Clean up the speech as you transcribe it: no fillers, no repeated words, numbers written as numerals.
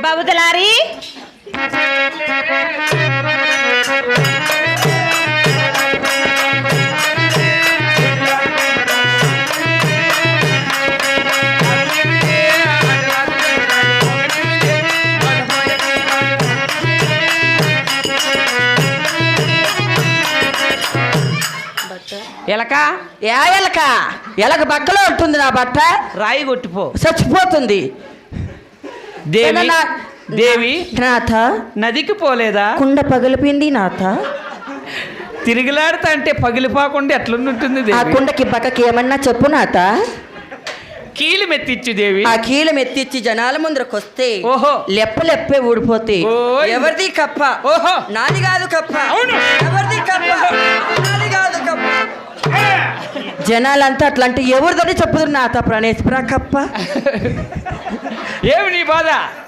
బాబుతలారి ఎలక ఏ ఎలక ఎలక బక్కలో ఉంటుంది నా బట్ట రాయి కొట్టిపో చచ్చిపోతుంది. దేవి దేవి నాథ నదికి పోలేదా? కుండ పగిలిపోయింది నాథ. తిరిగిలాడుతా అంటే పగిలిపోకుండా ఎట్లుంటుంది ఆ దేవి? కుండకి బక్కకి ఏమన్నా చెప్పు నాథ. కీలు మెత్తిచ్చు దేవి. ఆ కీలం ఎత్తిచ్చి జనాల ముందరకు వస్తే ఓహో లెప్పలెప్పే ఊడిపోతే ఓయ్. ఎవరిది కప్ప? ఓహో నాది కాదు కప్ప. అవును. ఎవరిది కప్ప? నాది కాదు కప్ప. జనాలంతా అట్లాంటి ఎవరిదని చెప్పుదురు నాథ. ప్రాణేశ్వర కప్ప. ఏమి నీ బాధ?